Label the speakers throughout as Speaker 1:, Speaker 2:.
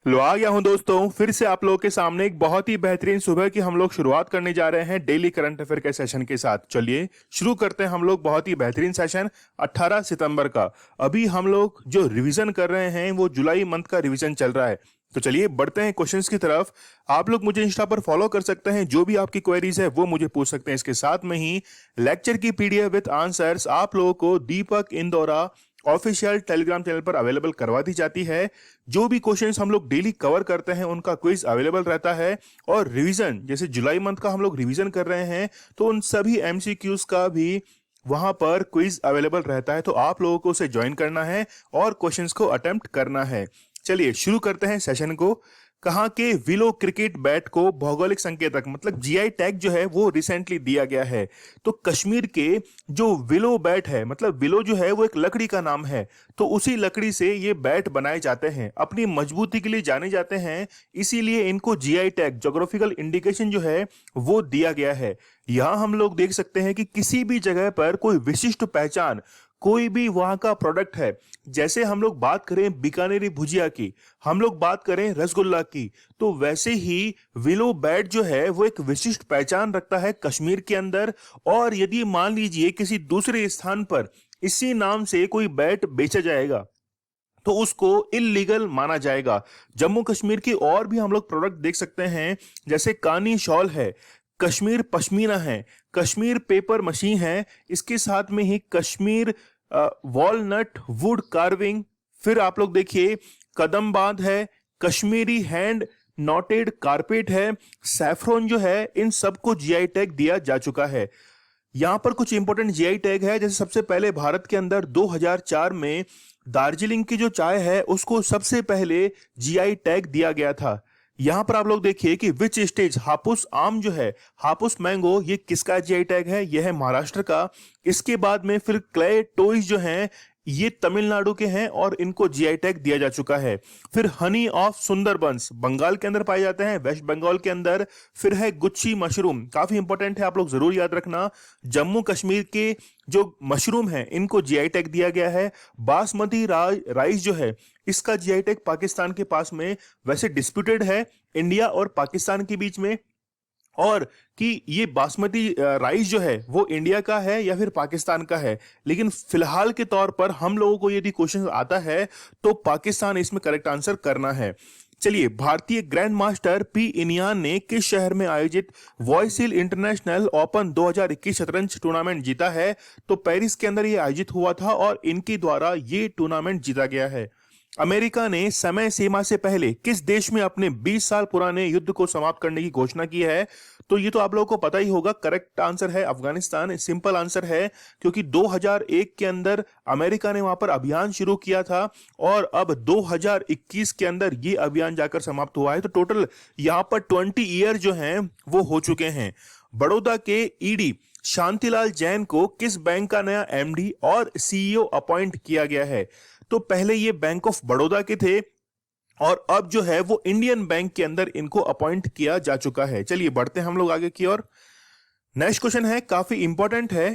Speaker 1: लो आ गया हूं दोस्तों, फिर से आप लोगों के सामने एक बहुत ही बेहतरीन सुबह की हम लोग शुरुआत करने जा रहे हैं डेली करंट अफेयर के सेशन के साथ। चलिए शुरू करते हैं हम लोग बहुत ही बेहतरीन सेशन 18 सितंबर का। अभी हम लोग जो रिवीजन कर रहे हैं वो जुलाई मंथ का रिवीजन चल रहा है। तो चलिए बढ़ते हैं क्वेश्चंस की तरफ। आप लोग मुझे इंस्टा पर फॉलो कर सकते हैं, जो भी आपकी क्वेरीज है वो मुझे पूछ सकते हैं। इसके साथ में ही लेक्चर की पीडीएफ विद आंसर्स आप लोगों को दीपक इंदौरा ऑफिशियल टेलीग्राम चैनल पर अवेलेबल करवा दी जाती है। जो भी क्वेश्चंस हम लोग डेली कवर करते हैं उनका क्विज अवेलेबल रहता है, और रिवीजन जैसे जुलाई मंथ का हम लोग रिवीजन कर रहे हैं तो उन सभी एमसीक्यूज का भी वहां पर क्विज अवेलेबल रहता है। तो आप लोगों को उसे ज्वाइन करना है और क्वेश्चंस को अटेम्प्ट करना है। चलिए शुरू करते हैं सेशन को। कहाँ के विलो क्रिकेट बैट को भौगोलिक संकेतक मतलब जीआई टैग जो है वो रिसेंटली दिया गया है। तो कश्मीर के जो विलो बैट है, मतलब विलो जो है वो एक लकड़ी का नाम है, तो उसी लकड़ी से ये बैट बनाए जाते हैं, अपनी मजबूती के लिए जाने जाते हैं, इसीलिए इनको जीआई टैग ज्योग्राफिकल इंडिकेशन जो है वो दिया गया है। यहां हम लोग देख सकते हैं कि किसी भी जगह पर कोई विशिष्ट पहचान, कोई भी वहां का प्रोडक्ट है, जैसे हम लोग बात करें बीकानेरी भुजिया की, हम लोग बात करें रसगुल्ला की, तो वैसे ही विलो बैट जो है वो एक विशिष्ट पहचान रखता है कश्मीर के अंदर। और यदि मान लीजिए किसी दूसरे स्थान पर इसी नाम से कोई बैट बेचा जाएगा तो उसको इलीगल माना जाएगा। जम्मू कश्मीर की और भी हम लोग प्रोडक्ट देख सकते हैं, जैसे कानी शॉल है, कश्मीर पश्मीना है, कश्मीर पेपर मशीन है, इसके साथ में ही कश्मीर वॉलनट वुड कार्विंग, फिर आप लोग देखिए कदम बांध है, कश्मीरी हैंड नॉटेड कारपेट है, सैफरॉन जो है, इन सबको जीआई टैग दिया जा चुका है। यहां पर कुछ इंपॉर्टेंट जीआई टैग है, जैसे सबसे पहले भारत के अंदर 2004 में दार्जिलिंग की जो चाय है उसको सबसे पहले जीआई टैग दिया गया था। यहां पर आप लोग देखिए कि विच स्टेज हापुस आम जो है, हापुस मैंगो, ये किसका जीआई टैग है? यह है महाराष्ट्र का। इसके बाद में फिर क्ले टॉयज जो हैं ये तमिलनाडु के हैं और इनको जीआई टैग दिया जा चुका है। फिर हनी ऑफ सुंदरबंस बंगाल के अंदर पाए जाते हैं, वेस्ट बंगाल के अंदर। फिर है गुच्छी मशरूम, काफी इंपॉर्टेंट है, आप लोग जरूर याद रखना। जम्मू कश्मीर के जो मशरूम है इनको जीआई टैग दिया गया है। बासमती राइस जो है इसका जीआई टैग पाकिस्तान के पास में वैसे डिस्प्यूटेड है इंडिया और पाकिस्तान के बीच में, और कि ये बासमती राइस जो है वो इंडिया का है या फिर पाकिस्तान का है, लेकिन फिलहाल के तौर पर हम लोगों को यदि क्वेश्चन आता है तो पाकिस्तान इसमें करेक्ट आंसर करना है। चलिए, भारतीय ग्रैंड मास्टर पी इनियान ने किस शहर में आयोजित वॉयसिल इंटरनेशनल ओपन 2021 शतरंज टूर्नामेंट जीता है? तो पेरिस के अंदर ये आयोजित हुआ था और इनके द्वारा ये टूर्नामेंट जीता गया है। अमेरिका ने समय सीमा से पहले किस देश में अपने 20 साल पुराने युद्ध को समाप्त करने की घोषणा की है? तो ये तो आप लोगों को पता ही होगा, करेक्ट आंसर है अफगानिस्तान। सिंपल आंसर है, क्योंकि 2001 के अंदर अमेरिका ने वहां पर अभियान शुरू किया था और अब 2021 के अंदर ये अभियान जाकर समाप्त हुआ है। तो टोटल यहां पर 20 ईयर जो हैं वो हो चुके हैं। बड़ौदा के ईडी शांतिलाल जैन को किस बैंक का नया एमडी और सीईओ अपॉइंट किया गया है? तो पहले ये बैंक ऑफ बड़ौदा के थे और अब जो है वो इंडियन बैंक के अंदर इनको अपॉइंट किया जा चुका है। चलिए बढ़ते हैं हम लोग आगे की ओर। नेक्स्ट क्वेश्चन है, काफी इंपॉर्टेंट है।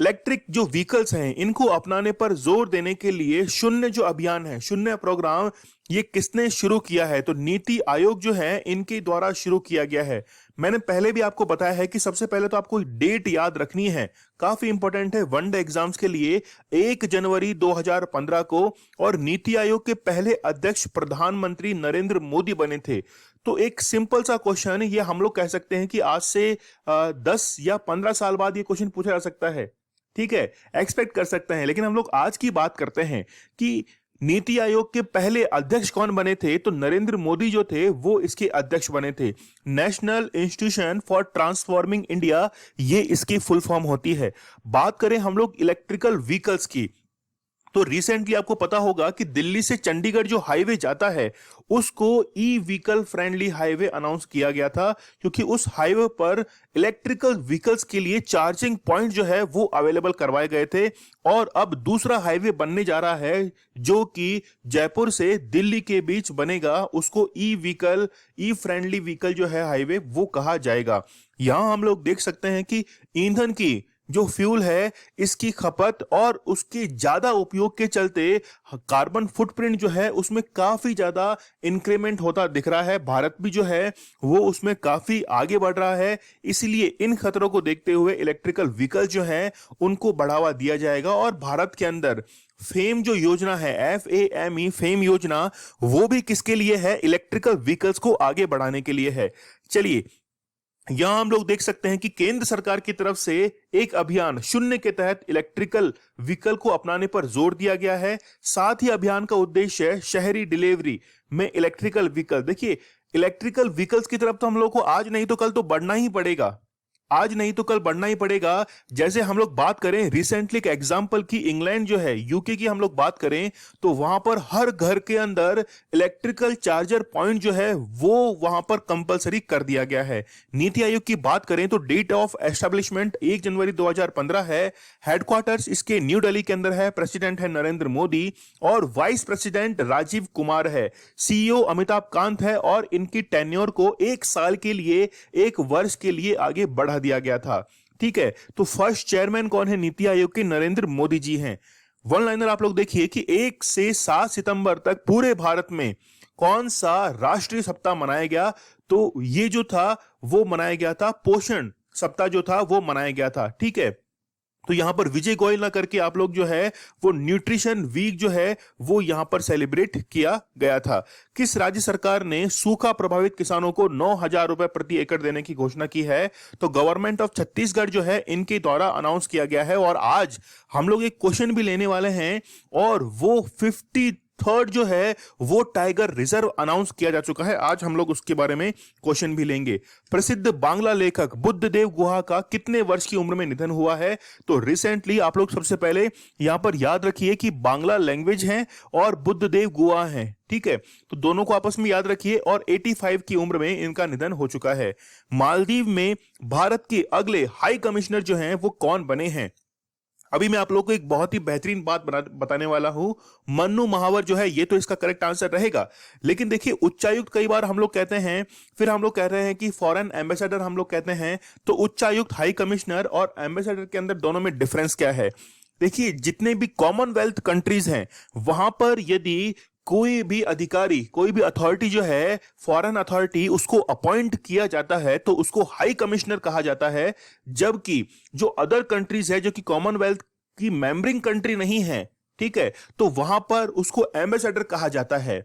Speaker 1: इलेक्ट्रिक जो व्हीकल्स हैं इनको अपनाने पर जोर देने के लिए शून्य जो अभियान है, शून्य प्रोग्राम, ये किसने शुरू किया है? तो नीति आयोग जो है इनके द्वारा शुरू किया गया है। मैंने पहले भी आपको बताया है कि सबसे पहले तो आपको डेट याद रखनी है, काफी इंपॉर्टेंट है वनडे एग्जाम्स के लिए। 1 जनवरी 2015 को, और नीति आयोग के पहले अध्यक्ष प्रधानमंत्री नरेंद्र मोदी बने थे। तो एक सिंपल सा क्वेश्चन, ये हम लोग कह सकते हैं कि आज से 10 या 15 साल बाद ये क्वेश्चन पूछा जा सकता है, ठीक है, एक्सपेक्ट कर सकते हैं। लेकिन हम लोग आज की बात करते हैं कि नीति आयोग के पहले अध्यक्ष कौन बने थे? तो नरेंद्र मोदी जो थे वो इसके अध्यक्ष बने थे। National institution for transforming India, ये इसकी फुल फॉर्म होती है। बात करें हम लोग इलेक्ट्रिकल व्हीकल्स की, तो रिसेंटली आपको पता होगा कि दिल्ली से चंडीगढ़ जो हाईवे जाता है उसको e vehicle friendly highway announce किया गया था, क्योंकि उस हाईवे पर इलेक्ट्रिकल व्हीकल्स के लिए चार्जिंग पॉइंट जो है वो अवेलेबल करवाए गए थे। और अब दूसरा हाईवे बनने जा रहा है जो कि जयपुर से दिल्ली के बीच बनेगा, उसको ई व्हीकल, ई फ्रेंडली व्हीकल जो है हाईवे वो कहा जाएगा। यहां हम लोग देख सकते हैं कि ईंधन की जो फ्यूल है इसकी खपत और उसके ज्यादा उपयोग के चलते कार्बन फुटप्रिंट जो है उसमें काफी ज्यादा इंक्रीमेंट होता दिख रहा है। भारत भी जो है वो उसमें काफी आगे बढ़ रहा है। इसलिए इन खतरों को देखते हुए इलेक्ट्रिकल व्हीकल जो है उनको बढ़ावा दिया जाएगा और भारत के अंदर फेम जो योजना है, FAME फेम योजना, वो भी किसके लिए है? इलेक्ट्रिकल व्हीकल्स को आगे बढ़ाने के लिए है। चलिए, यहां हम लोग देख सकते हैं कि केंद्र सरकार की तरफ से एक अभियान शून्य के तहत इलेक्ट्रिकल व्हीकल को अपनाने पर जोर दिया गया है। साथ ही अभियान का उद्देश्य है शहरी डिलीवरी में इलेक्ट्रिकल व्हीकल। देखिए, इलेक्ट्रिकल व्हीकल्स की तरफ तो हम लोग को आज नहीं तो कल तो बढ़ना ही पड़ेगा, आज नहीं तो कल बढ़ना ही पड़ेगा। जैसे हम लोग बात करें रिसेंटली एक एग्जांपल की, इंग्लैंड जो है, यूके की हम लोग बात करें तो वहां पर हर घर के अंदर इलेक्ट्रिकल चार्जर पॉइंट जो है वो वहां पर कंपलसरी कर दिया गया है। नीति आयोग की बात करें तो डेट ऑफ एस्टेब्लिशमेंट 1 जनवरी 2015 है। हेडक्वार्टर्स इसके न्यू दिल्ली के अंदर है। प्रेसिडेंट है नरेंद्र मोदी और वाइस प्रेसिडेंट राजीव कुमार है। CEO अमिताभ कांत है और इनकी टेन्योर को 1 साल के लिए, 1 वर्ष के लिए आगे बढ़ा दिया गया था। ठीक है, तो फर्स्ट चेयरमैन कौन है नीति आयोग के? नरेंद्र मोदी जी हैं। वन लाइनर आप लोग देखिए कि 1 से 7 सितंबर तक पूरे भारत में कौन सा राष्ट्रीय सप्ताह मनाया गया? तो ये जो था वो मनाया गया था, पोषण सप्ताह जो था वो मनाया गया था। ठीक है, तो यहां पर विजय गोयल ना करके आप लोग जो है वो न्यूट्रिशन वीक जो है वो यहां पर सेलिब्रेट किया गया था। किस राज्य सरकार ने सूखा प्रभावित किसानों को 9,000 रुपए प्रति एकड़ देने की घोषणा की है? तो गवर्नमेंट ऑफ छत्तीसगढ़ जो है इनके द्वारा अनाउंस किया गया है। और आज हम लोग एक क्वेश्चन भी लेने वाले हैं और वो 53rd जो है वो टाइगर रिजर्व अनाउंस किया जा चुका है। आज हम लोग उसके बारे में क्वेश्चन भी लेंगे। प्रसिद्ध बांग्ला लेखक बुद्धदेव गुहा का कितने वर्ष की उम्र में निधन हुआ है? तो रिसेंटली आप लोग सबसे पहले यहां पर याद रखिए कि बांग्ला लैंग्वेज है और बुद्धदेव गुहा है। ठीक है, तो दोनों को आपस में याद रखिए और 85 की उम्र में इनका निधन हो चुका है। मालदीव में भारत के अगले हाई कमिश्नर जो हैं वो कौन बने हैं? अभी मैं आप लोग को एक बहुत ही बेहतरीन बात बताने वाला हूं। मन्नू महावर जो है ये तो इसका करेक्ट आंसर रहेगा। लेकिन देखिए, उच्चायुक्त कई बार हम लोग कहते हैं, फिर हम लोग कह रहे हैं कि फॉरेन एम्बेसडर हम लोग कहते हैं। तो उच्चायुक्त, हाई कमिश्नर और एम्बेसडर के अंदर दोनों में डिफरेंस क्या है? देखिए, जितने भी कॉमनवेल्थ कंट्रीज हैं वहां पर यदि कोई भी अधिकारी, कोई भी अथॉरिटी जो है, फॉरेन अथॉरिटी, उसको अपॉइंट किया जाता है तो उसको हाई कमिश्नर कहा जाता है। जबकि जो अदर कंट्रीज है जो कि कॉमनवेल्थ की मेंबरिंग कंट्री नहीं है, ठीक है, तो वहां पर उसको एम्बेसडर कहा जाता है।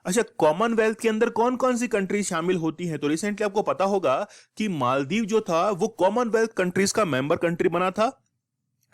Speaker 1: अच्छा, कॉमनवेल्थ के अंदर कौन कौन सी कंट्रीज शामिल होती हैं? तो रिसेंटली आपको पता होगा कि मालदीव जो था वो कॉमनवेल्थ कंट्रीज का मेंबर कंट्री बना था।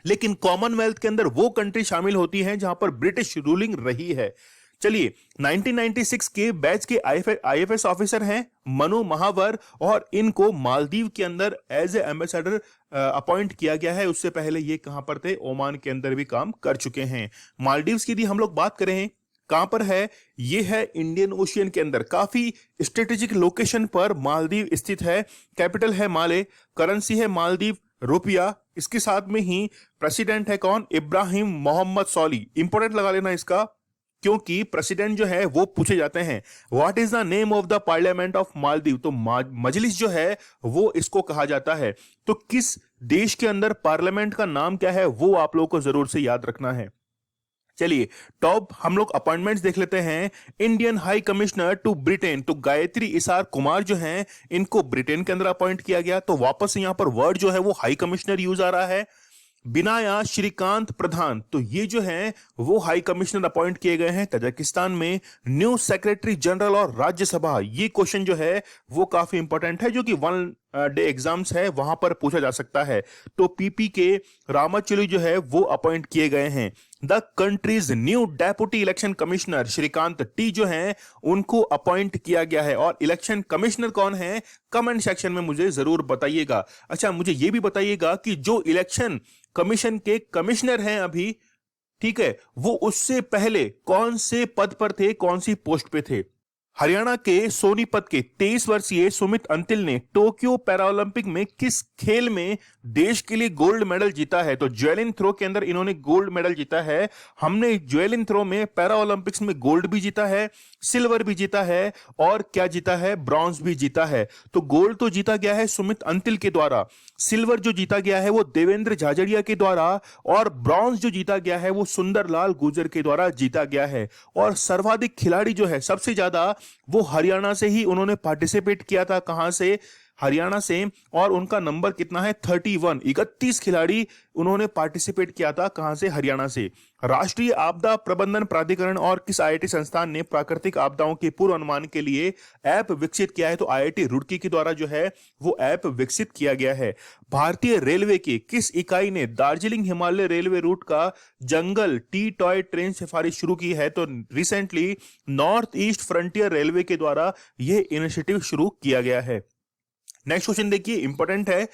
Speaker 1: लेकिन कॉमनवेल्थ के अंदर वो कंट्री शामिल होती हैं जहां पर ब्रिटिश रूलिंग रही है। चलिए, 1996 के बैच के IFS ऑफिसर हैं मनु महावर और इनको मालदीव के अंदर एज ए एम्बेसडर अपॉइंट किया गया है। उससे पहले ये कहां पर थे? ओमान के अंदर भी काम कर चुके हैं। मालदीव्स की यदि हम लोग बात करें कहां पर है, ये है इंडियन ओशियन के अंदर, काफी स्ट्रेटेजिक लोकेशन पर मालदीव स्थित है। कैपिटल है माले, करेंसी है मालदीव रुपया। इसके साथ में ही प्रेसिडेंट है कौन? इब्राहिम मोहम्मद सोली। इंपोर्टेंट लगा लेना इसका, क्योंकि प्रेसिडेंट जो है वो पूछे जाते हैं। What is the name of the parliament of Maldives? तो मजलिस जो है वो इसको कहा जाता है। तो किस देश के अंदर पार्लियामेंट का नाम क्या है वो आप लोगों को जरूर से याद रखना है। चलिए, टॉप हम लोग अपॉइंटमेंट्स देख लेते हैं। Indian high commissioner to Britain, तो गायत्री इसार कुमार जो हैं इनको ब्रिटेन के अंदर अपॉइंट किया गया। तो वापस से यहां पर वर्ड जो है वो हाई कमिश्नर यूज आ रहा है। बिनाया श्रीकांत प्रधान, तो ये जो है वो हाई कमिश्नर अपॉइंट किए गए हैं तजाकिस्तान में। न्यू सेक्रेटरी जनरल और राज्यसभा, ये क्वेश्चन जो है वो काफी इंपॉर्टेंट है, जो कि 1 डे एग्जाम्स है वहां पर पूछा जा सकता है। तो PP के रामाचुली जो है वो अपॉइंट किए गए हैं। The countries new deputy election commissioner Shrikant T जो हैं उनको अपॉइंट किया गया है। और इलेक्शन कमिश्नर कौन है? कमेंट सेक्शन में मुझे जरूर बताइएगा। अच्छा, मुझे ये भी बताइएगा कि जो इलेक्शन कमीशन के कमिश्नर हैं अभी, ठीक है, वो उससे पहले कौन से पद पर थे, कौन सी पोस्ट पे थे? हरियाणा के सोनीपत के 23 वर्षीय सुमित अंतिल ने टोक्यो पैरालंपिक में किस खेल में देश के लिए गोल्ड मेडल जीता है? तो ज्वेलिन थ्रो के अंदर इन्होंने गोल्ड मेडल जीता है। हमने ज्वेलिन थ्रो में पैरालंपिक्स में गोल्ड भी जीता है, सिल्वर भी जीता है और क्या जीता है, ब्रॉन्ज भी जीता है। तो गोल्ड तो जीता गया है सुमित अंतिल के द्वारा, सिल्वर जो जीता गया है वो देवेंद्र झाझड़िया के द्वारा और ब्रॉन्ज जो जीता गया है वो सुंदरलाल गुर्जर के द्वारा जीता गया है। और सर्वाधिक खिलाड़ी जो है सबसे ज्यादा वो हरियाणा से ही उन्होंने पार्टिसिपेट किया था। कहां से? हरियाणा से। और उनका नंबर कितना है? 31। 31 खिलाड़ी उन्होंने पार्टिसिपेट किया था। कहां से? हरियाणा से। राष्ट्रीय आपदा प्रबंधन प्राधिकरण और किस आईआईटी संस्थान ने प्राकृतिक आपदाओं के पूर्व अनुमान के लिए ऐप विकसित किया है? तो आईआईटी रुड़की के द्वारा जो है वो ऐप विकसित किया गया है। भारतीय रेलवे की किस इकाई ने दार्जिलिंग हिमालय रेलवे रूट का जंगल टी टॉय ट्रेन सफारी शुरू की है? तो recently north east frontier railway के द्वारा यह इनिशिएटिव शुरू किया गया है। नेक्स्ट क्वेश्चन देखिए, इंपॉर्टेंट है।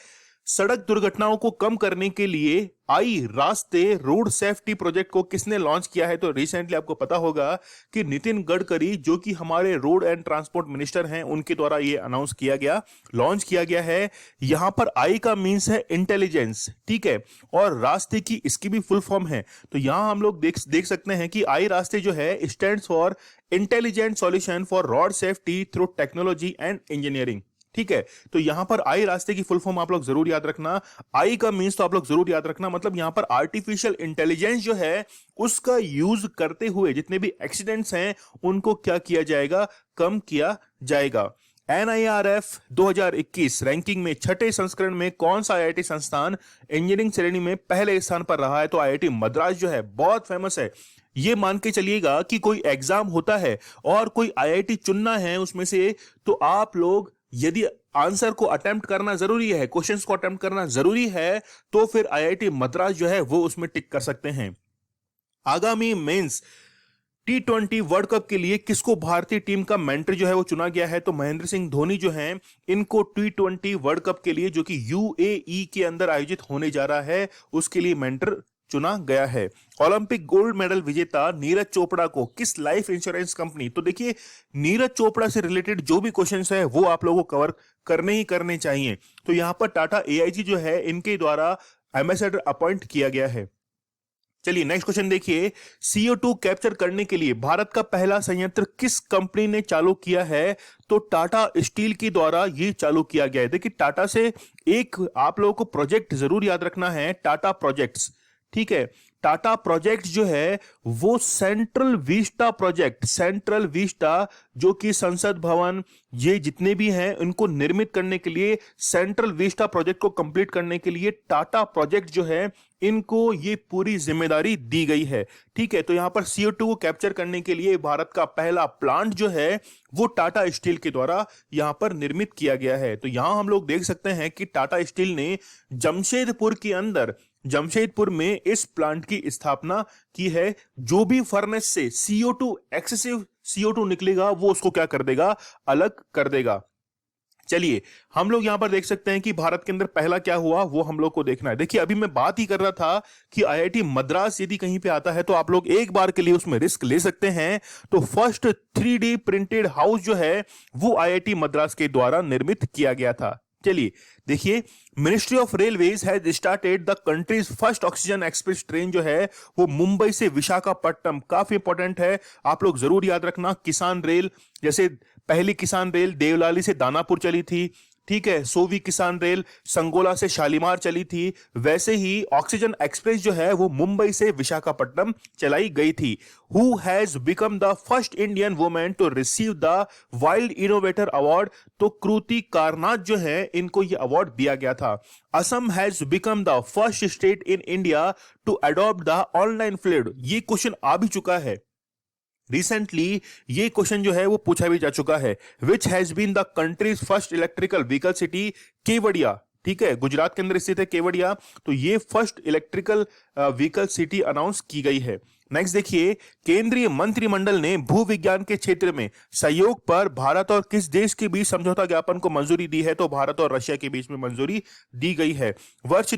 Speaker 1: सड़क दुर्घटनाओं को कम करने के लिए आई रास्ते रोड सेफ्टी प्रोजेक्ट को किसने लॉन्च किया है? तो रिसेंटली आपको पता होगा कि नितिन गडकरी जो कि हमारे रोड एंड ट्रांसपोर्ट मिनिस्टर हैं उनके द्वारा ये अनाउंस किया गया, लॉन्च किया गया है। यहां पर आई का मींस है इंटेलिजेंस, ठीक है, और रास्ते की इसकी भी फुल फॉर्म है। तो यहां हम लोग देख सकते हैं कि आई रास्ते जो है stands for intelligent solution for road safety through technology and engineering, ठीक है। तो यहां पर आई रास्ते की फुल फॉर्म आप लोग जरूर याद रखना। आई का मींस तो आप लोग जरूर याद रखना, मतलब यहां पर आर्टिफिशियल इंटेलिजेंस जो है उसका यूज करते हुए जितने भी एक्सीडेंट्स हैं उनको क्या किया जाएगा? कम किया जाएगा। NIRF 2021 रैंकिंग में छठे संस्करण में कौन सा आईआईटी संस्थान इंजीनियरिंग श्रेणी में पहले स्थान पर रहा है? तो आईआईटी मद्रास जो है बहुत फेमस है। ये मान के चलिएगा कि कोई एग्जाम होता है और कोई आईआईटी चुनना है उसमें से, तो आप लोग यदि आंसर को अटेम्प्ट करना जरूरी है, क्वेश्चंस को अटेम्प्ट करना जरूरी है, तो फिर आईआईटी मद्रास जो है वो उसमें टिक कर सकते हैं। आगामी मेंस T20 वर्ल्ड कप के लिए किसको भारतीय टीम का मेंटर जो है वो चुना गया है? तो महेंद्र सिंह धोनी जो हैं इनको T20 वर्ल्ड कप के लिए जो कि UAE के अंदर आयोजित होने जा रहा है उसके लिए मेंटर चुना गया है। ओलंपिक गोल्ड मेडल विजेता नीरज चोपड़ा को किस लाइफ इंश्योरेंस कंपनी, तो देखिए नीरज चोपड़ा से रिलेटेड जो भी क्वेश्चंस है वो आप लोगों को कवर करने ही करने चाहिए। तो यहां पर टाटा AIG जो है इनके द्वारा एम्बेसडर अपॉइंट किया गया है। चलिए नेक्स्ट क्वेश्चन देखिए, CO2 कैप्चर करने के लिए भारत का पहला संयंत्र किस कंपनी ने चालू किया है? तो टाटा स्टील के द्वारा ये चालू किया गया है। देखिए टाटा से एक आप लोगों को प्रोजेक्ट जरूर याद रखना है, टाटा प्रोजेक्ट्स, ठीक है। टाटा प्रोजेक्ट जो है वो central Vista project, central Vista जो कि संसद भवन ये जितने भी हैं इनको निर्मित करने के लिए, सेंट्रल विस्टा प्रोजेक्ट को कंप्लीट करने के लिए टाटा प्रोजेक्ट जो है इनको ये पूरी जिम्मेदारी दी गई है, ठीक है। तो यहां पर CO2 को कैप्चर करने के लिए भारत का पहला प्लांट जो है वो टाटा स्टील के द्वारा यहां पर निर्मित किया गया है। तो यहां हम लोग देख सकते हैं कि टाटा स्टील ने जमशेदपुर के अंदर, जमशेदपुर में इस प्लांट की स्थापना की है। जो भी फर्नेस से CO2 एक्सेसिव CO2 निकलेगा वो उसको क्या कर देगा? अलग कर देगा। चलिए हम लोग यहां पर देख सकते हैं कि भारत के अंदर पहला क्या हुआ वो हम लोग को देखना है। देखिए अभी मैं बात ही कर रहा था कि आईआईटी मद्रास यदि कहीं पे आता है तो आप लोग एक बार के लिए उसमें रिस्क ले सकते हैं। तो फर्स्ट 3D प्रिंटेड हाउस जो है वो आईआईटी मद्रास के द्वारा निर्मित किया गया था। चलिए देखिए, ministry of railways has started the countries first oxygen express train जो है वो मुंबई से विशाखापट्टनम, काफी इंपॉर्टेंट है, आप लोग जरूर याद रखना। किसान रेल, जैसे पहली किसान रेल देवलाली से दानापुर चली थी, ठीक है, सोवी किसान रेल संगोला से शालीमार चली थी, वैसे ही ऑक्सीजन एक्सप्रेस जो है वो मुंबई से विशाखापट्टनम चलाई गई थी। Who has become the first Indian women to receive the wild innovator award? तो कृति कारनाथ जो है इनको ये अवार्ड दिया गया था। Assam has become the first state in India to adopt the online flood, ये क्वेश्चन आ भी चुका है रिसेंटली, ये क्वेश्चन जो है वो पूछा भी जा चुका है। Which has been the countries first electrical vehicle city? Kevadia, ठीक है, गुजरात के अंदर स्थित है केवड़िया। तो ये first electrical vehicle city announce की गई है। नेक्स्ट देखिए, केंद्रीय मंत्रिमंडल ने भू विज्ञान के क्षेत्र में सहयोग पर भारत और किस देश के बीच समझौता ज्ञापन को मंजूरी दी है? तो भारत और रशिया के बीच में मंजूरी दी गई है। वर्ष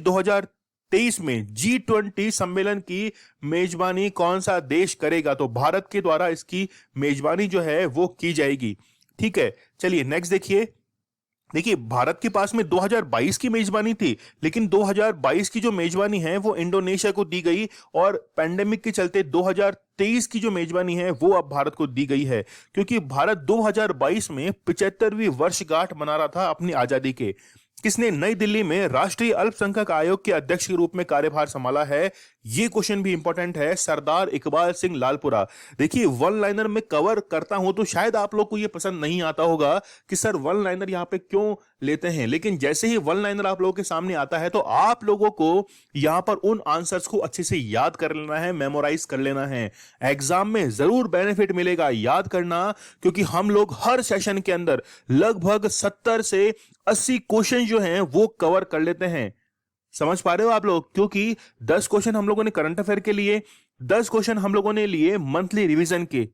Speaker 1: 2023 में G20 सम्मेलन की मेजबानी कौन सा देश करेगा? तो भारत के द्वारा इसकी मेजबानी जो है वो की जाएगी। ठीक है, चलिए नेक्स्ट देखिए भारत के पास में 2022 की मेजबानी थी, लेकिन 2022 की जो मेजबानी है वो इंडोनेशिया को दी गई और पैंडेमिक के चलते 2023 की जो मेजबानी है वो अब भारत को दी गई है, क्योंकि भारत 2022 में 75वीं वर्षगांठ मना रहा था अपनी आजादी के। किसने नई दिल्ली में राष्ट्रीय अल्पसंख्यक आयोग के अध्यक्ष के रूप में कार्यभार संभाला है? ये क्वेश्चन भी इंपॉर्टेंट है। सरदार इकबाल सिंह लालपुरा। देखिए वन लाइनर में कवर करता हूं तो शायद आप लोग को ये पसंद नहीं आता होगा कि सर वन लाइनर यहां पे क्यों लेते हैं, लेकिन जैसे ही वन लाइनर आप लोगों के सामने आता है तो आप लोगों को यहां पर उन आंसर्स को अच्छे से याद कर लेना है, मेमोराइज कर लेना है। एग्जाम में जरूर बेनिफिट मिलेगा याद करना, क्योंकि हम लोग हर सेशन के अंदर लगभग 70 से 80 क्वेश्चन जो हैं वो कवर कर लेते हैं। समझ पा रहे हो आप लोग? क्योंकि 10 क्वेश्चन हम लोगों ने करंट अफेयर के लिए, 10 क्वेश्चन हम लोगों ने लिए मंथली रिवीजन के,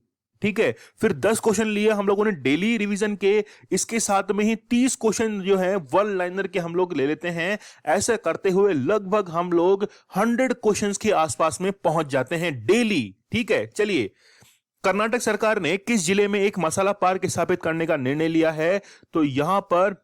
Speaker 1: ठीक है, फिर 10 क्वेश्चन लिए हम लोगों ने डेली रिवीजन के, इसके साथ में ही 30 क्वेश्चन जो है वन लाइनर के हम लोग ले लेते हैं। ऐसे करते हुए लगभग हम लोग 100 क्वेश्चंस के आसपास में पहुंच जाते हैं डेली। ठीक है, चलिए कर्नाटक सरकार ने किस जिले में एक मसाला पार्क स्थापित करने का निर्णय लिया है? तो यहां पर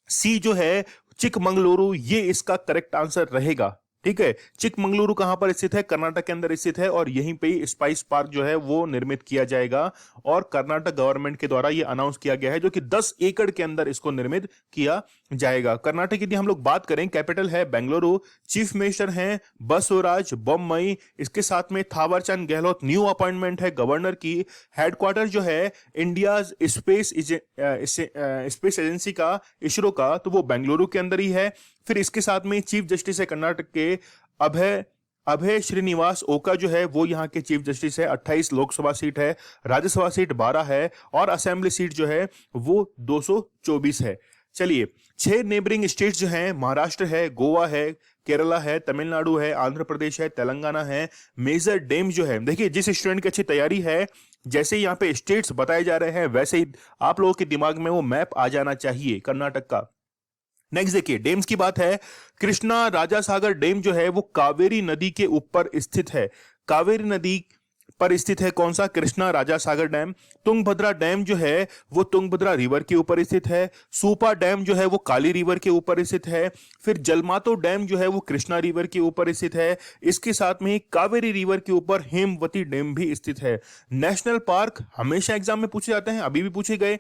Speaker 1: सी जो है चिकमंगलुरु, ये इसका करेक्ट आंसर रहेगा। ठीक है, चिकमंगलुरु कहां पर स्थित है? कर्नाटक के अंदर स्थित है और यहीं पे ही स्पाइस पार्क जो है वो निर्मित किया जाएगा और कर्नाटक गवर्नमेंट के द्वारा ये अनाउंस किया गया है, जो कि 10 एकड़ के अंदर इसको निर्मित किया जाएगा। कर्नाटक की हम लोग बात करें, कैपिटल है बेंगलुरु, चीफ मिनिस्टर हैं बसवराज बोम्मई, इसके साथ में थावरचंद गहलोत न्यू अपॉइंटमेंट है गवर्नर की। हेडक्वार्टर जो है इंडिया स्पेस एजेंसी का, इसरो का, तो वो बेंगलुरु के अंदर ही है। फिर इसके साथ में चीफ जस्टिस है कर्नाटक के अभय श्रीनिवास ओका जो है वो यहाँ के चीफ जस्टिस है। 28 लोकसभा सीट है, राज्यसभा सीट 12 है और असेंबली सीट जो है वो 224 है। चलिए 6 नेबरिंग स्टेट्स जो हैं, महाराष्ट्र है, गोवा है, केरला है, तमिलनाडु है, आंध्र प्रदेश है, तेलंगाना है। मेजर डैम जो है, देखिए जिस स्टूडेंट की अच्छी तैयारी है, जैसे ही यहाँ पे स्टेट्स बताए जा रहे हैं वैसे ही आप लोगों के दिमाग में वो मैप आ जाना चाहिए कर्नाटक का। नेक्स्ट देखिए डैम्स की बात है, कृष्णा राजा सागर डैम जो है वो कावेरी नदी के ऊपर स्थित है। कावेरी नदी पर स्थित है कौन सा? कृष्णा राजा सागर डैम। तुंगभद्रा डैम जो है वो तुंगभद्रा रिवर के ऊपर स्थित है। सूपा डैम जो है वो काली रिवर के ऊपर स्थित है। फिर जलमातो डैम जो है वो कृष्णा रिवर के ऊपर स्थित है। इसके साथ में कावेरी रिवर के ऊपर हेमवती डैम भी स्थित है। नेशनल पार्क हमेशा एग्जाम में पूछे जाते हैं, अभी भी पूछे गए।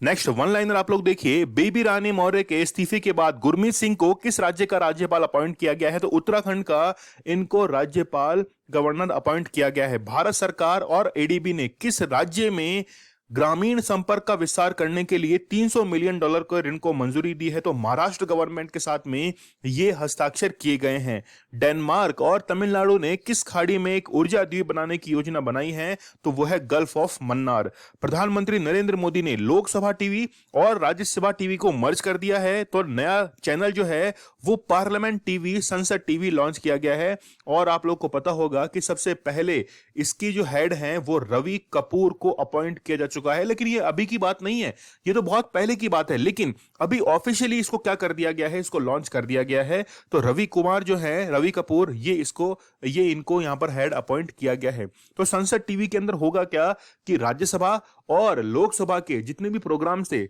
Speaker 1: नेक्स्ट वन लाइनर आप लोग देखिए, बेबी रानी मौर्य के इस्तीफे के बाद गुरमीत सिंह को किस राज्य का राज्यपाल अपॉइंट किया गया है? तो उत्तराखंड का इनको राज्यपाल गवर्नर अपॉइंट किया गया है। भारत सरकार और एडीबी ने किस राज्य में ग्रामीण संपर्क का विस्तार करने के लिए $300 मिलियन के ऋण को मंजूरी दी है? तो महाराष्ट्र गवर्नमेंट के साथ में ये हस्ताक्षर किए गए हैं। डेनमार्क और तमिलनाडु ने किस खाड़ी में एक ऊर्जा द्वीप बनाने की योजना बनाई है? तो वो है गल्फ ऑफ मन्नार। प्रधानमंत्री नरेंद्र मोदी ने लोकसभा टीवी और राज्यसभा टीवी को मर्ज कर दिया है, तो नया चैनल जो है वो पार्लियामेंट टीवी, संसद टीवी लॉन्च किया गया है। और आप लोग को पता होगा कि सबसे पहले इसकी जो हेड हैं वो रवि कपूर को अपॉइंट किया जा चुका है, लेकिन ये अभी की बात नहीं है, ये तो बहुत पहले की बात है। लेकिन अभी ऑफिशियली इसको क्या कर दिया गया है? इसको लॉन्च कर दिया गया है। तो रवि कुमार जो है, रवि कपूर, ये इनको यहां पर हेड अपॉइंट किया गया है। तो संसद टीवी के अंदर होगा क्या कि राज्यसभा और लोकसभा के जितने भी प्रोग्राम थे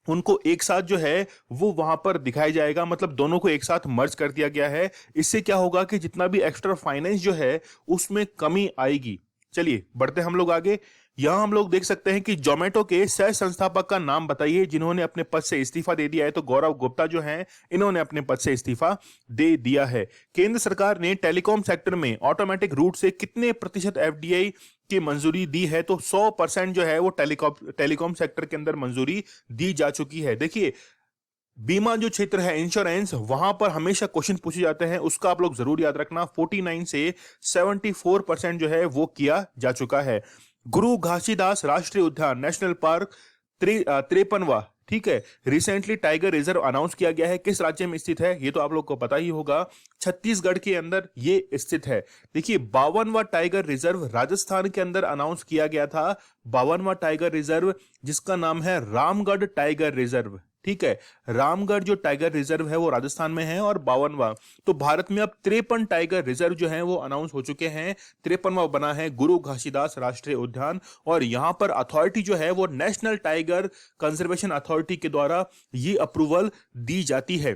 Speaker 1: उनको एक साथ जो है वो वहां पर दिखाया जाएगा, मतलब दोनों को एक साथ मर्ज कर दिया गया है। इससे क्या होगा कि जितना भी एक्स्ट्रा फाइनेंस जो है उसमें कमी आएगी। चलिए बढ़ते हम लोग आगे। यहां हम लोग देख सकते हैं कि जोमेटो के सह संस्थापक का नाम बताइए जिन्होंने अपने पद से इस्तीफा दे दिया है। तो गौरव गुप्ता जो हैं, इन्होंने अपने पद से इस्तीफा दे दिया है। केंद्र सरकार ने टेलीकॉम सेक्टर में ऑटोमेटिक रूट से कितने प्रतिशत एफडीआई की मंजूरी दी है? तो 100% जो है वो टेलीकॉम सेक्टर के अंदर मंजूरी दी जा चुकी है। देखिए बीमा जो क्षेत्र है, इंश्योरेंस, वहां पर हमेशा क्वेश्चन पूछे जाते हैं, उसका आप लोग जरूर याद रखना। 49 से 74% जो है वो किया जा चुका है। गुरु घासीदास राष्ट्रीय उद्यान नेशनल पार्क 53वां, ठीक है, रिसेंटली टाइगर रिजर्व अनाउंस किया गया है। किस राज्य में स्थित है? ये तो आप लोग को पता ही होगा, छत्तीसगढ़ के अंदर ये स्थित है। देखिए 52वां टाइगर रिजर्व राजस्थान के अंदर अनाउंस किया गया था। 52वां टाइगर रिजर्व जिसका नाम है रामगढ़ टाइगर रिजर्व, ठीक है। रामगढ़ जो टाइगर रिजर्व है वो राजस्थान में है और 52वां। तो भारत में अब 53 टाइगर रिजर्व जो है वो अनाउंस हो चुके हैं। 53वां बना है गुरु घासीदास राष्ट्रीय उद्यान, और यहां पर अथॉरिटी जो है वो नेशनल टाइगर कंजर्वेशन अथॉरिटी के द्वारा ये अप्रूवल दी जाती है।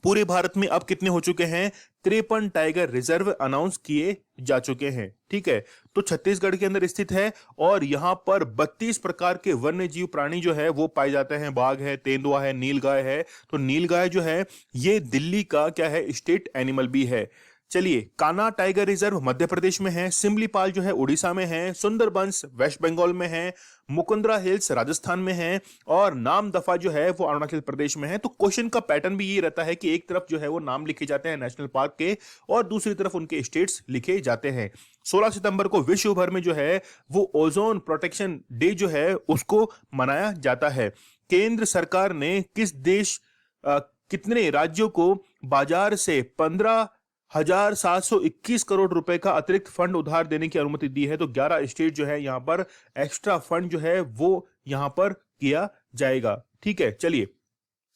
Speaker 1: पूरे भारत में अब कितने हो चुके हैं? 53 टाइगर रिजर्व अनाउंस किए जा चुके हैं। ठीक है, तो छत्तीसगढ़ के अंदर स्थित है और यहां पर 32 प्रकार के वन्य जीव प्राणी जो है वो पाए जाते हैं। बाघ है, तेंदुआ है, नीलगाय है। तो नीलगाय जो है ये दिल्ली का क्या है, स्टेट एनिमल भी है। चलिए, कान्हा टाइगर रिजर्व मध्य प्रदेश में है, सिमलीपाल जो है उड़ीसा में है, सुंदरबंस वेस्ट बंगाल में है, मुकुंदरा हिल्स राजस्थान में है, और नामदफा जो है वो अरुणाचल प्रदेश में है। तो क्वेश्चन का पैटर्न भी ये रहता है कि एक तरफ जो है वो नाम लिखे जाते हैं नेशनल पार्क के और दूसरी तरफ उनके स्टेट्स लिखे जाते हैं। 16 सितंबर को विश्व भर में जो है वो ओजोन प्रोटेक्शन डे जो है उसको मनाया जाता है। केंद्र सरकार ने किस देश कितने राज्यों को बाजार से 15,721 करोड़ रुपए का अतिरिक्त फंड उधार देने की अनुमति दी है? तो 11 स्टेट जो है यहां पर एक्स्ट्रा फंड जो है वो यहां पर किया जाएगा। ठीक है, चलिए,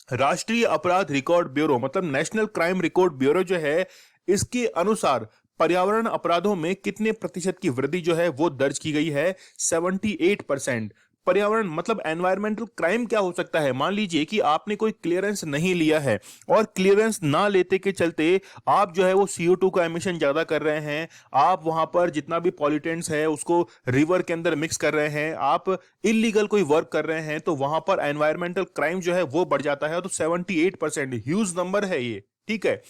Speaker 1: राष्ट्रीय अपराध रिकॉर्ड ब्यूरो मतलब नेशनल क्राइम रिकॉर्ड ब्यूरो जो है इसके अनुसार पर्यावरण अपराधों में कितने प्रतिशत की वृद्धि जो है वो दर्ज की गई है? 78%। पर्यावरण मतलब एनवायरमेंटल क्राइम क्या हो सकता है? मान लीजिए कि आपने कोई क्लियरेंस नहीं लिया है और क्लियरेंस ना लेते के चलते आप जो है वो CO2 का एमिशन ज्यादा कर रहे हैं, आप वहां पर जितना भी पॉल्यूटेंट्स है उसको रिवर के अंदर मिक्स कर रहे हैं, आप इलीगल कोई वर्क कर रहे हैं, तो वहां पर एनवायरमेंटल क्राइम जो है वो बढ़ जाता है। तो 78% ह्यूज नंबर है ये। ठीक है,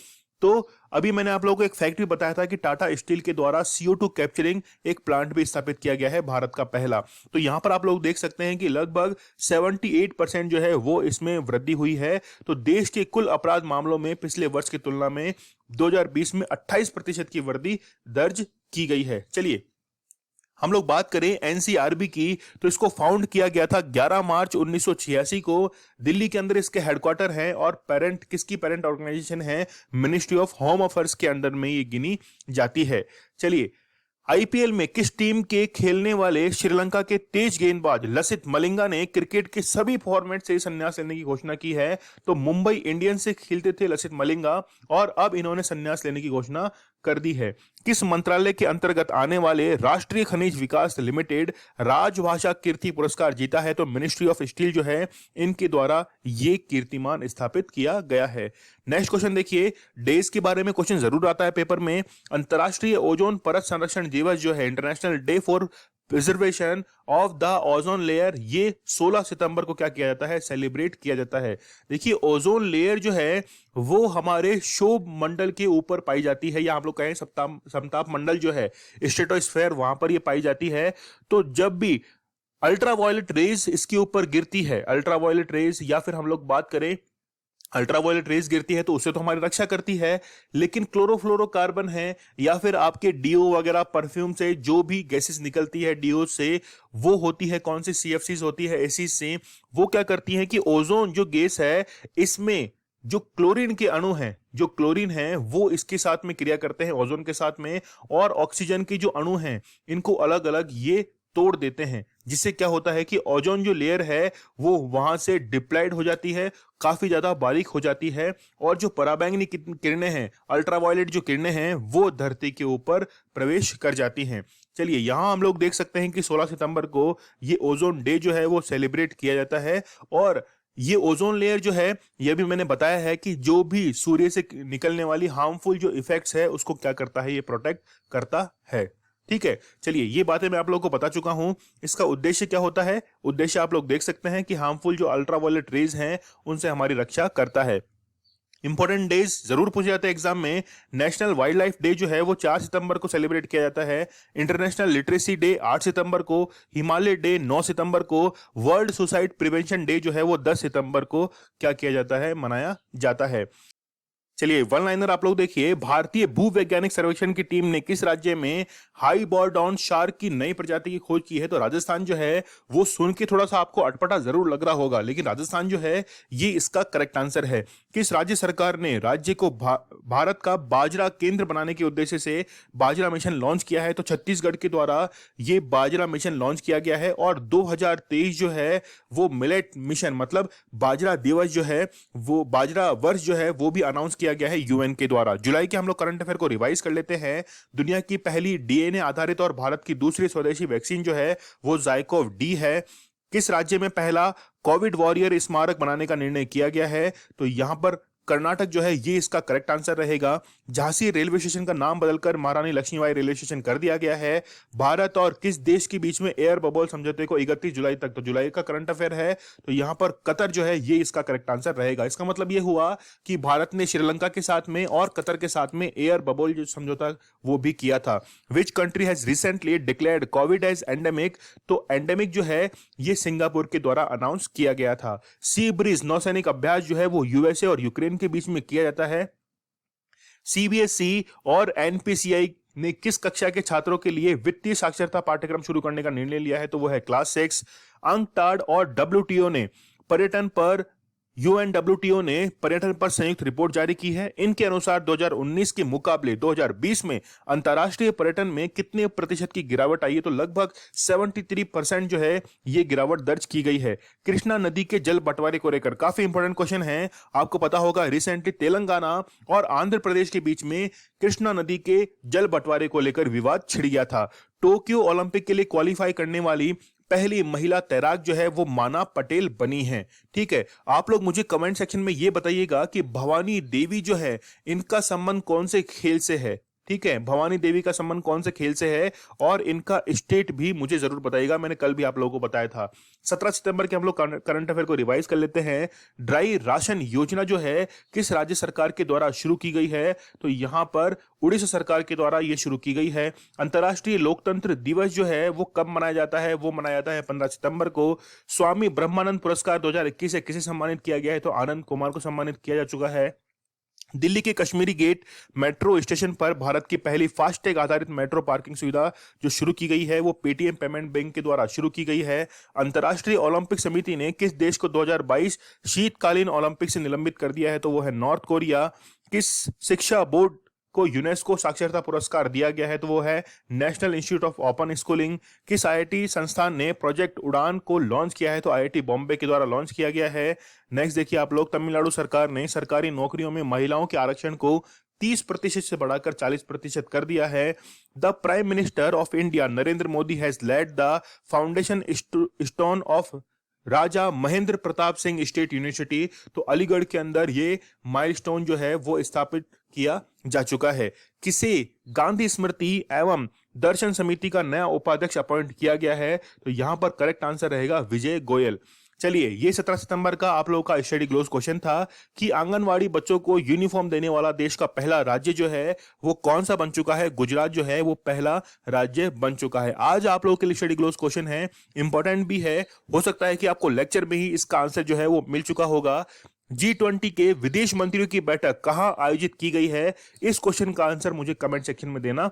Speaker 1: तो अभी मैंने आप लोगों को एक फैक्ट भी बताया था कि टाटा स्टील के द्वारा CO2 कैप्चरिंग एक प्लांट भी स्थापित किया गया है, भारत का पहला। तो यहां पर आप लोग देख सकते हैं कि लगभग 78% जो है वो इसमें वृद्धि हुई है। तो देश के कुल अपराध मामलों में पिछले वर्ष की तुलना में 2020 में 28% की वृद्धि दर्ज की गई है। चलिए, हम लोग बात करें NCRB की, तो इसको फाउंड किया गया था 11 मार्च 1986 को। दिल्ली के अंदर इसके हेडक्वार्टर है और पेरेंट किसकी पेरेंट ऑर्गेनाइजेशन है? मिनिस्ट्री ऑफ होम अफेयर्स के अंडर में ये गिनी जाती है। चलिए, IPL में किस टीम के खेलने वाले श्रीलंका के तेज गेंदबाज लसित मलिंगा ने क्रिकेट के सभी फॉर्मेट से संन्यास लेने की घोषणा की है? तो मुंबई इंडियंस से खेलते थे लसित मलिंगा और अब इन्होंने संन्यास लेने की घोषणा कर दी है। किस मंत्रालय के अंतर्गत आने वाले राष्ट्रीय खनिज विकास लिमिटेड राजभाषा कीर्ति पुरस्कार जीता है? तो मिनिस्ट्री ऑफ स्टील जो है इनके द्वारा ये कीर्तिमान स्थापित किया गया है। नेक्स्ट क्वेश्चन देखिए, डेज के बारे में क्वेश्चन जरूर आता है पेपर में। अंतरराष्ट्रीय ओजोन परत संरक्षण दिवस जो है, international day for preservation of the ozone layer, ये 16 सितंबर को क्या किया जाता है? सेलिब्रेट किया जाता है। देखिए, ओजोन लेयर जो है वो हमारे शोभ मंडल के ऊपर पाई जाती है, या आप लोग कहें समताप मंडल जो है, स्ट्रेटोस्फेयर, वहां पर ये पाई जाती है। तो जब भी अल्ट्रावायलेट रेज इसके ऊपर गिरती है, अल्ट्रावायलेट रेज या फिर हम लोग बात करें अल्ट्रावायलेट रेज गिरती है, तो उससे तो हमारी रक्षा करती है, लेकिन क्लोरोफ्लोरोकार्बन है या फिर आपके डीओ वगैरह परफ्यूम से जो भी गैसेस निकलती है डीओ से, वो होती है कौन सी? CFCs होती है, एसिड से। वो क्या करती है कि ओजोन जो गैस है इसमें जो क्लोरीन के अणु हैं, जो क्लोरीन है वो इसके साथ में क्रिया करते हैं ओजोन के साथ में, और ऑक्सीजन के जो अणु हैं इनको अलग अलग ये तोड़ देते हैं, जिससे क्या होता है कि ओजोन जो लेयर है वो वहां से डिप्लाइड हो जाती है, काफी ज्यादा बारीक हो जाती है, और जो पराबैंगनी किरणें हैं, अल्ट्रावायलेट जो किरणें हैं, वो धरती के ऊपर प्रवेश कर जाती हैं। चलिए, यहां हम लोग देख सकते हैं कि 16 सितंबर को ये ओजोन डे जो है वो सेलिब्रेट किया जाता है। और ये ओजोन लेयर जो है, यह भी मैंने बताया है कि जो भी सूर्य से निकलने वाली हार्मफुल जो इफेक्ट्स है उसको क्या करता है? ये प्रोटेक्ट करता है। ठीक है, चलिए, ये बातें मैं आप लोगों को बता चुका हूं। इसका उद्देश्य क्या होता है? उद्देश्य आप लोग देख सकते हैं कि हार्मफुल जो अल्ट्रावायलेट रेज हैं उनसे हमारी रक्षा करता है। इंपॉर्टेंट डेज जरूर पूछे जाते हैं एग्जाम में। नेशनल वाइल्ड लाइफ डे जो है वो 4 सितंबर को सेलिब्रेट किया जाता है। इंटरनेशनल लिटरेसी डे 8 सितंबर को, हिमालय डे 9 सितंबर को, वर्ल्ड सुसाइड प्रिवेंशन डे जो है वो 10 सितंबर को क्या किया जाता है? मनाया जाता है। चलिए वन लाइनर आप लोग देखिए, भारतीय भूवैज्ञानिक सर्वेक्षण की टीम ने किस राज्य में हाई बॉर्डॉन शार्क की नई प्रजाति की खोज की है? तो राजस्थान जो है वो सुन के थोड़ा सा आपको अटपटा जरूर लग रहा होगा, लेकिन राजस्थान जो है ये इसका करेक्ट आंसर है। किस राज्य सरकार ने राज्य को भारत का बाजरा केंद्र बनाने के उद्देश्य से बाजरा मिशन लॉन्च किया है? तो छत्तीसगढ़ के द्वारा ये बाजरा मिशन लॉन्च किया गया है। और 2023 जो है वो मिलेट मिशन मतलब बाजरा दिवस जो है वो बाजरा वर्ष जो है वो भी अनाउंस किया गया है यूएन के द्वारा। जुलाई के हम लोग करंट अफेयर को रिवाइज कर लेते हैं। दुनिया की पहली डीएनए आधारित और भारत की दूसरी स्वदेशी वैक्सीन जो है वो ज़ाइकोव डी है। किस राज्य में पहला कोविड वॉरियर स्मारक बनाने का निर्णय किया गया है? तो यहां पर कर्नाटक जो है ये इसका करेक्ट आंसर रहेगा। झांसी रेलवे स्टेशन का नाम बदलकर महारानी लक्ष्मीबाई रेलवे स्टेशन कर दिया गया है। भारत और किस देश के बीच में एयर बबल समझौते को 31 जुलाई तक, तो जुलाई का करंट अफेयर है, तो यहां पर कतर जो है ये इसका करेक्ट आंसर रहेगा। इसका मतलब ये हुआ कि भारत ने श्रीलंका के साथ में और कतर के साथ में एयर बबल जो समझौता वो भी किया था। Which country has recently declared covid as endemic? तो एंडेमिक जो है ये सिंगापुर के द्वारा अनाउंस किया गया था। सी ब्रिज नौसैनिक अभ्यास जो है वो यूएसए और यूक्रेन के बीच में किया जाता है। सीबीएसई और एनपीसीआई ने किस कक्षा के छात्रों के लिए वित्तीय साक्षरता पाठ्यक्रम शुरू करने का निर्णय लिया है? तो वो है क्लास 6। अंकटाड और डब्ल्यूटीओ ने पर्यटन पर यूएनडब्ल्यूटीओ ने पर्यटन पर संयुक्त रिपोर्ट जारी की है। इनके अनुसार 2019 के मुकाबले 2020 में अंतर्राष्ट्रीय पर्यटन में कितने प्रतिशत की गिरावट आई है? तो लगभग 73% जो है ये गिरावट दर्ज की गई है। कृष्णा नदी के जल बंटवारे को लेकर काफी इंपॉर्टेंट क्वेश्चन है, आपको पता होगा रिसेंटली तेलंगाना और आंध्र प्रदेश के बीच में कृष्णा नदी के जल बंटवारे को लेकर विवाद छिड़ गया था। टोक्यो ओलंपिक के लिए क्वालिफाई करने वाली पहली महिला तैराक जो है वो माना पटेल बनी है। ठीक है, आप लोग मुझे कमेंट सेक्शन में ये बताइएगा कि भवानी देवी जो है इनका संबंध कौन से खेल से है। ठीक है, भवानी देवी का संबंध कौन से खेल से है और इनका स्टेट भी मुझे जरूर बताइएगा, मैंने कल भी आप लोगों को बताया था। 17 सितंबर के हम लोग करंट अफेयर को रिवाइज कर लेते हैं। ड्राई राशन योजना जो है किस राज्य सरकार के द्वारा शुरू की गई है? तो यहां पर उड़ीसा सरकार के द्वारा यह शुरू की गई है। अंतर्राष्ट्रीय लोकतंत्र दिवस जो है वो कब मनाया जाता है? वो मनाया जाता है 15 सितंबर को। स्वामी ब्रह्मानंद पुरस्कार 2021 से किसे सम्मानित किया गया है? तो आनंद कुमार को सम्मानित किया जा चुका है। दिल्ली के कश्मीरी गेट मेट्रो स्टेशन पर भारत की पहली फास्टैग आधारित मेट्रो पार्किंग सुविधा जो शुरू की गई है वो पेटीएम पेमेंट बैंक के द्वारा शुरू की गई है। अंतर्राष्ट्रीय ओलंपिक समिति ने किस देश को 2022 शीतकालीन ओलंपिक से निलंबित कर दिया है? तो वो है नॉर्थ कोरिया। किस शिक्षा बोर्ड को यूनेस्को साक्षरता पुरस्कार दिया गया है? तो वो है national institute of open schooling. किस आईआईटी संस्थान ने प्रोजेक्ट उड़ान को लॉन्च किया है? तो आईआईटी बॉम्बे के द्वारा लॉन्च किया गया है। नेक्स्ट देखिए आप लोग, तमिलनाडु सरकार ने सरकारी नौकरियों में महिलाओं के आरक्षण को 30% से बढ़ाकर 40% कर दिया है। The prime minister of India Narendra Modi has lead the foundation stone of Raja Mahendra Pratap Singh state university. तो अलीगढ़ के अंदर ये माइलस्टोन जो है वो स्थापित किया जा चुका है। किसे गांधी स्मृति एवं दर्शन समिति का नया उपाध्यक्ष अपॉइंट किया गया है? तो यहां पर करेक्ट आंसर रहेगा विजय गोयल। चलिए, ये 17 सितंबर का आप लोगों का स्टडी ग्लोज क्वेश्चन था कि आंगनवाड़ी बच्चों को यूनिफॉर्म देने वाला देश का पहला राज्य जो है वो कौन सा बन चुका है? गुजरात जो है वो पहला राज्य बन चुका है। आज आप लोगों के लिए स्टडी ग्लोज क्वेश्चन है, इंपॉर्टेंट भी है, हो सकता है कि आपको लेक्चर में ही इसका आंसर जो है वो मिल चुका होगा। G20 के विदेश मंत्रियों की बैठक कहां आयोजित की गई है? इस क्वेश्चन का आंसर मुझे कमेंट सेक्शन में देना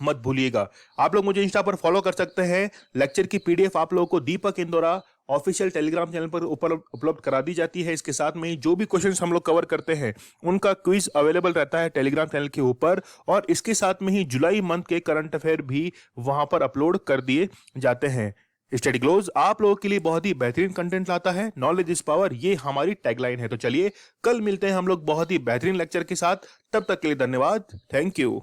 Speaker 1: मत भूलिएगा। आप लोग मुझे इंस्टा पर फॉलो कर सकते हैं। लेक्चर की पीडीएफ आप लोगों को दीपक इंदौरा ऑफिशियल टेलीग्राम चैनल पर उपलब्ध करा दी जाती है। इसके साथ में जो भी क्वेश्चंस हम लोग कवर करते हैं उनका क्विज अवेलेबल रहता है टेलीग्राम चैनल के ऊपर, और इसके साथ में ही जुलाई मंथ के करंट अफेयर भी वहां पर अपलोड कर दिए जाते हैं। स्टडी ग्लोज आप लोगों के लिए बहुत ही बेहतरीन कंटेंट लाता है। नॉलेज इज पावर, ये हमारी टैगलाइन है। तो चलिए कल मिलते हैं हम लोग बहुत ही बेहतरीन लेक्चर के साथ। तब तक के लिए धन्यवाद। Thank you.